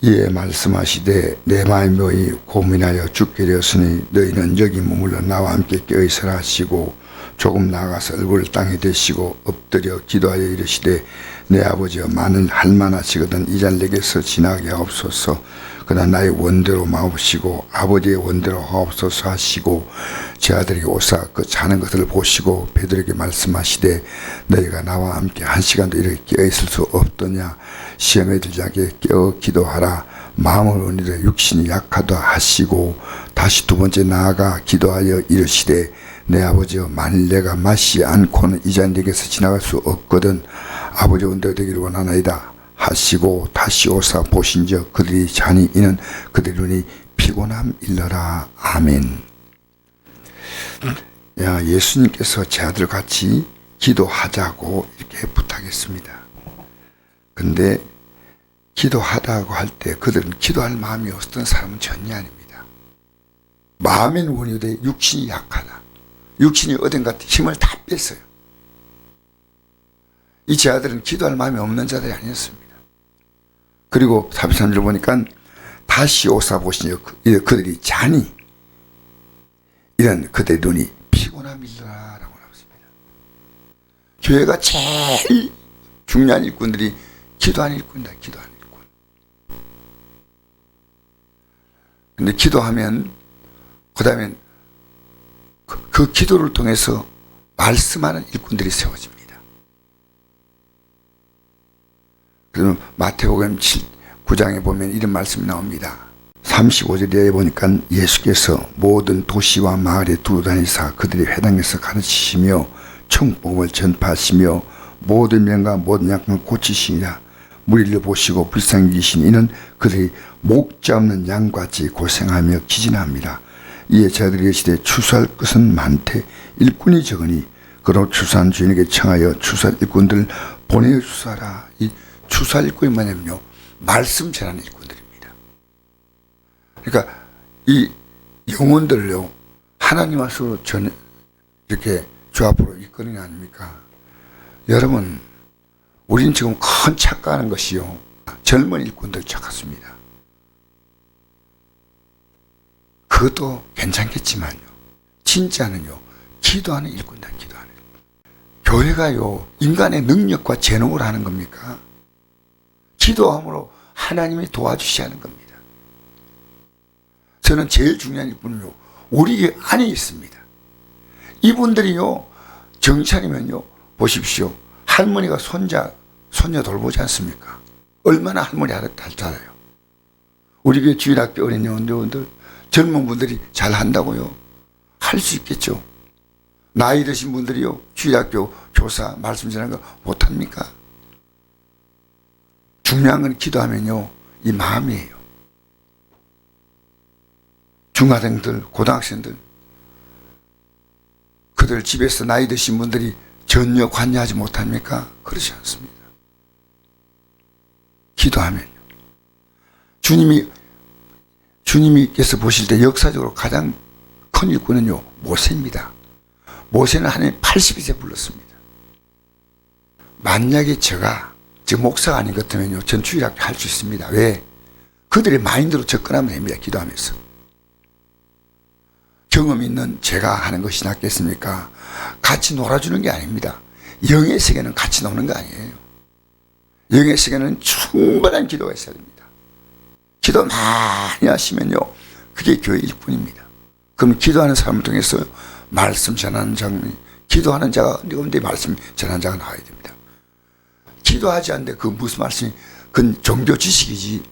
이에 말씀하시되 내 마음이 고민하여 죽게 되었으니 너희는 여기 머물러 나와 함께 깨어있으라 하시고 조금 나아가서 얼굴을 땅에 대시고 엎드려 기도하여 이르시되 내 아버지여 많은 할만하시거든 이 잔 내게서 지나게 하옵소서. 그러나 나의 원대로 마옵시고 아버지의 원대로 하옵소서 하시고 제 아들에게 오사 그 자는 것을 보시고 베드로에게 말씀하시되 너희가 나와 함께 한 시간도 이렇게 깨어있을 수 없더냐. 시험에 들지 않게 깨어 기도하라. 마음을 원이되 육신이 약하다 하시고 다시 두 번째 나아가 기도하여 이르시되 내 아버지여 만일 내가 마시지 않고는 이 잔 내게서 지나갈 수 없거든 아버지 원대로 되기를 원하나이다 하시고 다시 오사 보신즉 그들이 자니 이는 그들의 눈이 피곤함 일러라. 아멘. 예수님께서 제 아들 같이 기도하자고 이렇게 부탁했습니다. 근데 기도하다고 할 때 그들은 기도할 마음이 없었던 사람은 전혀 아닙니다. 마음엔 원이되 육신이 약하다. 육신이 어딘가 힘을 다 뺐어요. 이 제 아들은 기도할 마음이 없는 자들이 아니었습니다. 그리고 33절 보니까 다시 오사 보시니 그들이 자니 이런 그들의 눈이 피곤함 일러라라고 나왔습니다. 교회가 제일 중요한 일꾼들이 기도하는 일꾼이다. 기도하는 일꾼. 근데 기도하면 그 다음에 그 기도를 통해서 말씀하는 일꾼들이 세워집니다. 그러면 마태복음 9장에 보면 이런 말씀이 나옵니다. 35절에 보니까 예수께서 모든 도시와 마을에 두루 다니사 그들의 회당에서 가르치시며 천국복음을 전파하시며 모든 명과 모든 약을 고치시니라. 무리를 보시고 불쌍히 여기시니 이는 그들이 목자 없는 양같이 고생하며 기진합니다. 이에 저들이 이르시되 추수할 것은 많되 일꾼이 적으니 그로 추수한 주인에게 청하여 추수할 일꾼들을 보내주사라. 이 추수할 일꾼이 뭐냐면요, 말씀 전하는 일꾼들입니다. 그러니까 이 영혼들을요 하나님 앞으로 이렇게 주 앞으로 이끄는 게 아닙니까? 여러분, 우리는 지금 큰 착각하는 것이요, 젊은 일꾼들 착각습니다. 그것도 괜찮겠지만요, 진짜는요 기도하는 일꾼이다. 기도하는 일꾼. 교회가요 인간의 능력과 재능을 하는 겁니까? 기도함으로 하나님이 도와주셔야 하는 겁니다. 저는 제일 중요한 일꾼은요 우리 안에 있습니다. 이분들이요 정찬이면요 보십시오, 할머니가 손녀 돌보지 않습니까? 얼마나 할머니 잘 알아요. 우리 교회 주일학교 어린이 원로원들 젊은 분들이 잘 한다고요? 할 수 있겠죠. 나이 드신 분들이요 주일학교 교사 말씀 전하는 거 못합니까? 중요한 건 기도하면요 이 마음이에요. 중학생들, 고등학생들, 그들 집에서 나이 드신 분들이 전혀 관여하지 못합니까? 그렇지 않습니다. 기도하면요. 주님께서 보실 때 역사적으로 가장 큰 일꾼은요 모세입니다. 모세는 하나님 82세 불렀습니다. 만약에 제가 지금 목사가 아닌 것 같으면요 전 주일학교 할 수 있습니다. 왜? 그들의 마인드로 접근하면 됩니다. 기도하면서. 경험 있는 제가 하는 것이 낫겠습니까? 같이 놀아주는 게 아닙니다. 영의 세계는 같이 노는 거 아니에요. 영의 세계는 충분한 기도가 있어야 됩니다. 기도 많이 하시면요 그게 교회 일꾼입니다. 그럼 기도하는 사람을 통해서 말씀 전하는 장면이, 기도하는 자가 가운데 말씀 전하는 자가 나와야 됩니다. 기도하지 않는데 그 무슨 말씀이, 그건 종교 지식이지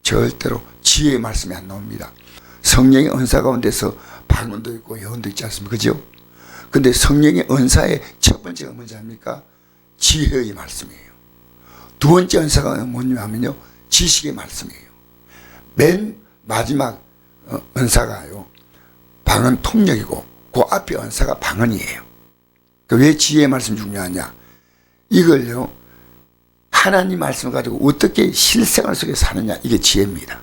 절대로 지혜의 말씀이 안 나옵니다. 성령의 은사 가운데서 방언도 있고 예언도 있지 않습니까? 그죠? 근데 성령의 은사의 첫 번째가 뭔지 압니까? 지혜의 말씀이에요. 두 번째 은사가 뭐냐면요 지식의 말씀이에요. 맨 마지막 은사가요 방언 통역이고 그 앞에 은사가 방언이에요. 왜 지혜의 말씀 중요하냐? 이걸요 하나님 말씀을 가지고 어떻게 실생활 속에 사느냐, 이게 지혜입니다.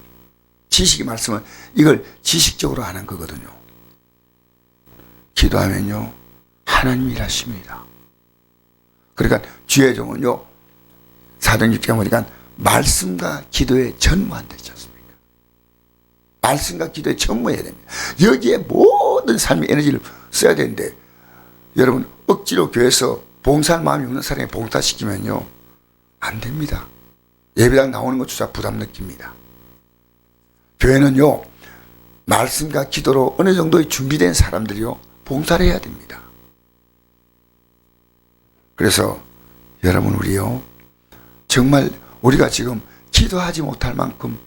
지식의 말씀은 이걸 지식적으로 하는 거거든요. 기도하면요 하나님이 일하십니다. 그러니까 주의 종은요 사도행전 6장 보니까 말씀과 기도에 전무한다 했지 않습니까? 말씀과 기도에 전무해야 됩니다. 여기에 모든 삶의 에너지를 써야 되는데 여러분 억지로 교회에서 봉사할 마음이 없는 사람이 봉사시키면요 안 됩니다. 예배당 나오는 것조차 부담 느낍니다. 교회는요 말씀과 기도로 어느 정도의 준비된 사람들이요 봉사를 해야 됩니다. 그래서 여러분 우리요 정말 우리가 지금 기도하지 못할 만큼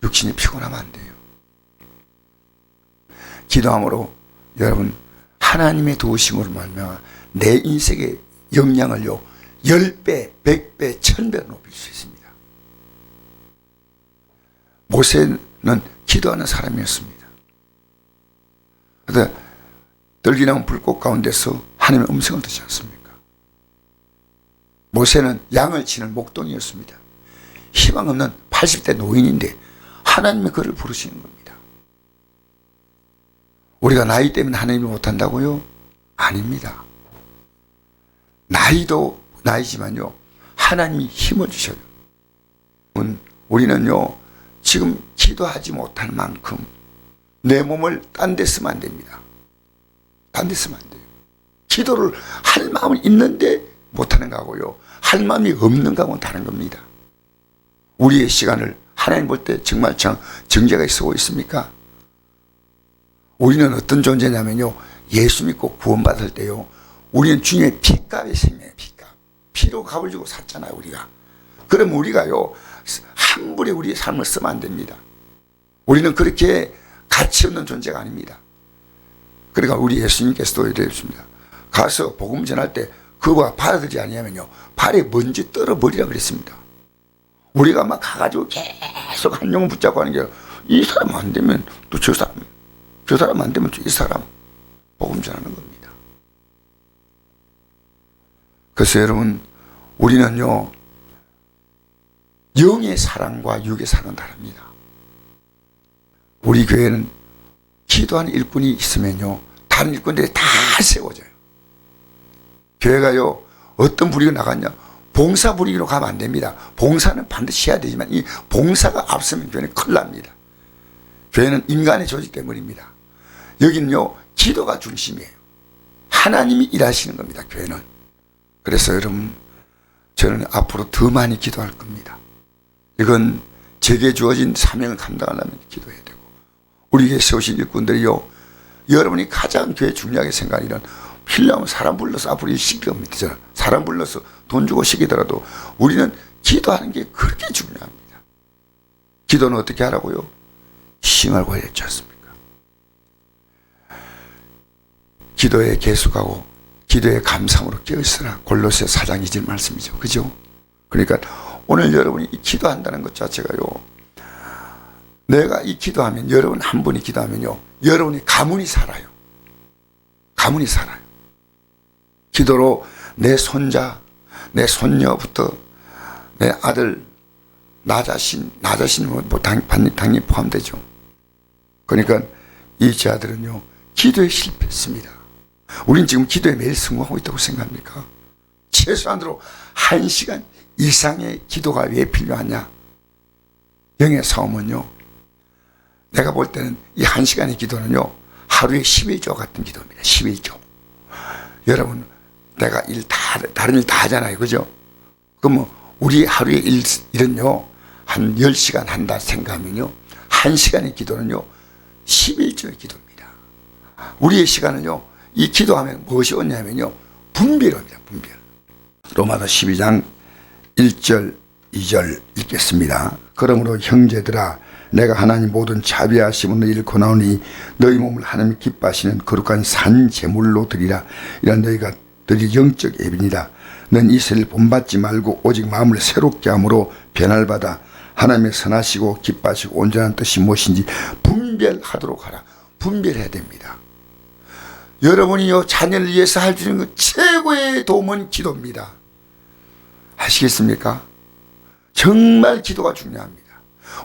육신이 피곤하면 안 돼요. 기도함으로 여러분 하나님의 도우심으로 말미암아 내 인생의 역량을요 10배, 100배, 1000배 높일 수 있습니다. 모세는 기도하는 사람이었습니다. 그래서 떨기나무 불꽃 가운데서 하나님의 음성을 듣지 않습니까? 모세는 양을 치는 목동이었습니다. 희망 없는 80대 노인인데 하나님의 그를 부르시는 겁니다. 우리가 나이 때문에 하나님이 못한다고요? 아닙니다. 나이도 나이지만요 하나님이 힘을 주셔요. 우리는요 지금 기도하지 못할 만큼 내 몸을 딴 데 쓰면 안 됩니다. 딴 데 쓰면 안 돼요. 기도를 할 마음은 있는데 못하는 거하고요 할 마음이 없는 거하고는 다른 겁니다. 우리의 시간을 하나님 볼 때 정말 정죄가 쓰고 있습니까? 우리는 어떤 존재냐면요 예수 믿고 구원받을 때요 우리는 주님의 피값의 생명의 피값 피로 값을 주고 샀잖아요 우리가. 그럼 우리가요 함부로 우리의 삶을 쓰면 안 됩니다. 우리는 그렇게 가치 없는 존재가 아닙니다. 그러니까 우리 예수님께서도 이랬습니다. 가서 복음 전할 때 그와 받아들이지 아니하면요 발에 먼지 떨어버리라 그랬습니다. 우리가 막 가가지고 계속 한 영혼 붙잡고 하는 게 이 사람 안 되면 또 저 사람 안 되면 또 이 사람 복음 전하는 겁니다. 그래서 여러분 우리는요 영의 사랑과 육의 사랑은 다릅니다. 우리 교회는 기도하는 일꾼이 있으면요 다른 일꾼들이 다 세워져요. 교회가요 어떤 분위기로 나갔냐 봉사 분위기로 가면 안 됩니다. 봉사는 반드시 해야 되지만 이 봉사가 앞서면 교회는 큰일 납니다. 교회는 인간의 조직 때문입니다. 여기는요 기도가 중심이에요. 하나님이 일하시는 겁니다. 교회는. 그래서 여러분 저는 앞으로 더 많이 기도할 겁니다. 이건 제게 주어진 사명을 감당하려면 기도해야 되고 우리 교회 세우신 일꾼들이요 여러분이 가장 교회 중요하게 생각하는 일은 필요하면 사람 불러서 앞으로 시킬 겁니다. 저는 사람 불러서 돈 주고 시키더라도 우리는 기도하는 게 그렇게 중요합니다. 기도는 어떻게 하라고요? 힘을 구하였지 않습니까? 기도에 계속하고 기도에 감상으로 깨어있으라 골로새 4장 2절 말씀이죠. 그죠? 그러니까 오늘 여러분이 이 기도한다는 것 자체가요 내가 이 기도하면 여러분 한 분이 기도하면요 여러분이 가문이 살아요. 가문이 살아요. 기도로 내 손자 내 손녀부터 내 아들 나 자신은 뭐 당연히 포함되죠. 그러니까 이 제 아들은요 기도에 실패했습니다. 우린 지금 기도에 매일 성공하고 있다고 생각합니까? 최소한으로 1시간 이상의 기도가 왜 필요하냐? 영의 싸움은요 내가 볼 때는 이 1시간의 기도는요 하루에 11조 같은 기도입니다. 11조. 여러분 내가 다른 일 다 하잖아요. 그죠? 그럼 우리 하루의 일은요 한 10시간 한다 생각하면요 1시간의 기도는요 11조의 기도입니다. 우리의 시간은요 이 기도하면 무엇이 오냐면요 분별입니다. 분별. 로마서 12장 1절 2절 읽겠습니다. 그러므로 형제들아 내가 하나님 모든 자비하심은 너희를 권하오니 너희 몸을 하나님 기뻐하시는 거룩한 산 제물로 드리라. 이런 너희가 드릴 영적 예비니라. 넌 이세를 본받지 말고 오직 마음을 새롭게 함으로 변화를 받아 하나님의 선하시고 기뻐하시고 온전한 뜻이 무엇인지 분별하도록 하라. 분별해야 됩니다. 여러분이요 자녀를 위해서 할 수 있는 것 최고의 도움은 기도입니다. 아시겠습니까? 정말 기도가 중요합니다.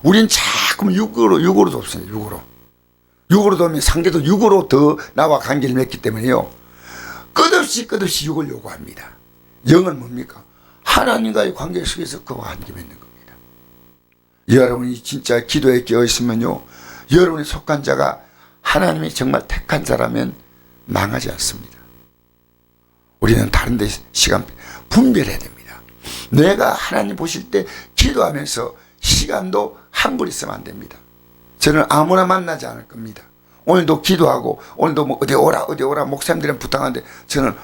우린 자꾸 육으로 돕습니다. 육으로 돕으면 상대도 육으로 더 나와 관계를 맺기 때문에요 끝없이 육을 요구합니다. 영은 뭡니까? 하나님과의 관계 속에서 그와 관계 맺는 겁니다. 여러분이 진짜 기도에 깨어 있으면요, 여러분이 속한 자가 하나님이 정말 택한 자라면 망하지 않습니다. 우리는 다른 데 시간 분별해야 됩니다. 내가 하나님 보실 때 기도하면서 시간도 한분 있으면 안 됩니다. 저는 아무나 만나지 않을 겁니다. 오늘도 기도하고, 오늘도 뭐 어디 오라 목사님들은 부탁하는데 저는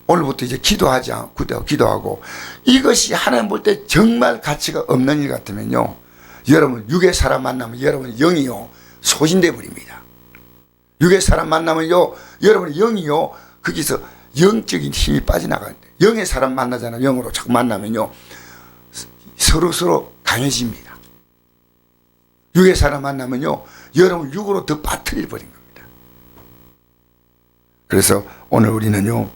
오늘부터 이제 기도하지 않고 기도하고, 이것이 하나님 볼 때 정말 가치가 없는 일 같으면요, 여러분 육의 사람 만나면 여러분 영이요 소진돼 버립니다. 육의 사람 만나면요, 여러분 영이요 거기서 영적인 힘이 빠져나가는데, 영의 사람 만나잖아요. 영으로 자꾸 만나면요 서로 강해집니다. 육의 사람 만나면요 여러분 육으로 더 빠뜨려 버린 겁니다. 그래서 오늘 우리는요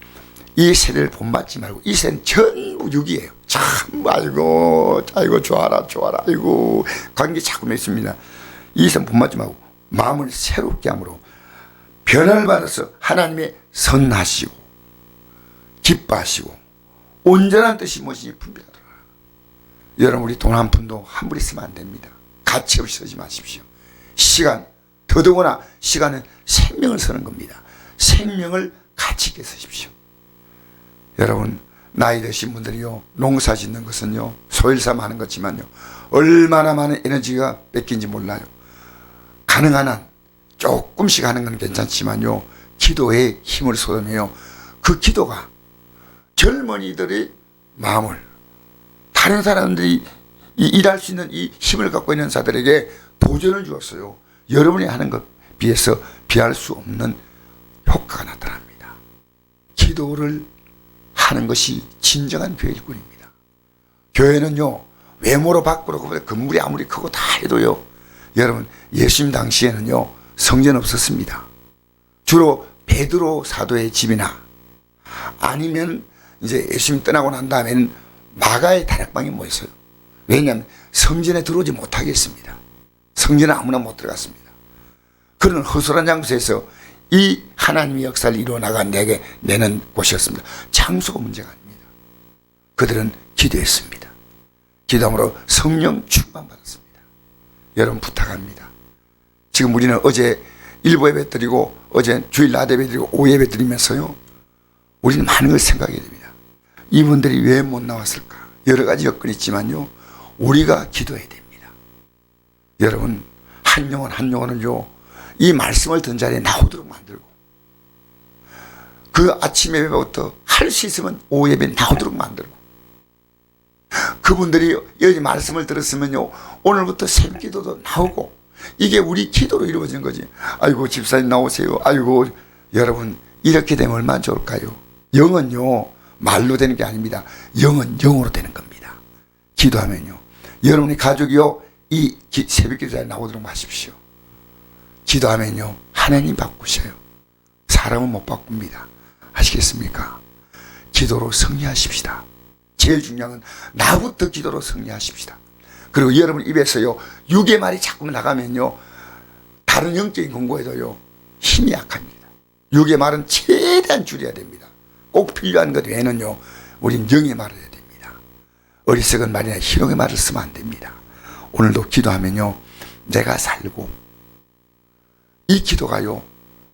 이 세대를 본받지 말고, 이 세대는 전부 육이에요. 참 아이고 좋아라 아이고 관계 자꾸 맺습니다. 이 세대는 본받지 말고 마음을 새롭게 함으로 변화를 받아서 하나님의 선하시고 기뻐하시고 온전한 뜻이 무엇인지 분별하더라. 여러분 우리 돈 한 푼도 함부로 쓰면 안 됩니다. 가치 없이 쓰지 마십시오. 시간, 더더구나 시간은 생명을 쓰는 겁니다. 생명을 가치 있게 쓰십시오. 여러분 나이 드신 분들이요 농사 짓는 것은요 소일삼 하는 것지만요 얼마나 많은 에너지가 뺏긴지 몰라요. 가능한 한 조금씩 하는 건 괜찮지만요 기도에 힘을 쏟으며요 그 기도가 젊은이들의 마음을, 다른 사람들이 일할 수 있는 이 힘을 갖고 있는 자들에게 도전을 주었어요. 여러분이 하는 것 비해서 비할 수 없는 효과가 나타납니다. 기도를 하는 것이 진정한 교회 일꾼입니다. 교회는요 외모로 바꾸고 건물이 아무리 크고 다 해도요, 여러분 예수님 당시에는요 성전 없었습니다. 주로 베드로 사도의 집이나 아니면 이제 예수님 떠나고 난 다음에는 마가의 다락방에 모였어요. 왜냐하면 성전에 들어오지 못하겠습니다. 성전에 아무나 못 들어갔습니다. 그런 허술한 장소에서 이 하나님의 역사를 이루어 나간 내게 내는 곳이었습니다. 장소가 문제가 아닙니다. 그들은 기도했습니다. 기도함으로 성령 충만받았습니다. 여러분 부탁합니다. 지금 우리는 어제 일부 예배 드리고 어제 주일 낮 예배 드리고 오후 예배 드리면서요 우리는 많은 걸 생각해야 됩니다. 이분들이 왜 못 나왔을까? 여러 가지 여건이 있지만요 우리가 기도해야 됩니다. 여러분 한 영혼 한 영혼을요 이 말씀을 듣는 자리에 나오도록 만들고, 그 아침 예배부터 할 수 있으면 오후 예배에 나오도록 만들고, 그분들이 여기 말씀을 들었으면요 오늘부터 새벽 기도도 나오고, 이게 우리 기도로 이루어지는 거지. 아이고 집사님 나오세요. 아이고 여러분 이렇게 되면 얼마나 좋을까요? 영은요 말로 되는 게 아닙니다. 영은 영으로 되는 겁니다. 기도하면요 여러분의 가족이요 이 새벽 기도에 나오도록 하십시오. 기도하면요 하나님 바꾸셔요. 사람은 못 바꿉니다. 아시겠습니까? 기도로 승리하십시다. 제일 중요한 건 나부터 기도로 승리하십시다. 그리고 여러분 입에서요 육의 말이 자꾸 나가면요 다른 영적인 공부에도요 힘이 약합니다. 육의 말은 최대한 줄여야 됩니다. 꼭 필요한 것 외에는요 우린 영의 말을 해야 됩니다. 어리석은 말이나 희롱의 말을 쓰면 안 됩니다. 오늘도 기도하면요 내가 살고, 이 기도가요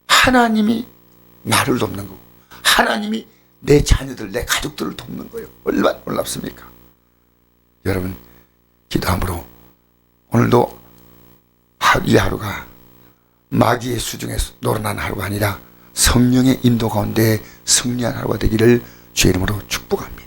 하나님이 나를 돕는 거고 하나님이 내 자녀들 내 가족들을 돕는 거예요. 얼마나 놀랍습니까? 여러분 기도함으로 오늘도 이 하루가 마귀의 수중에 놀아난 하루가 아니라 성령의 인도 가운데 승리한 하루가 되기를 주의 이름으로 축복합니다.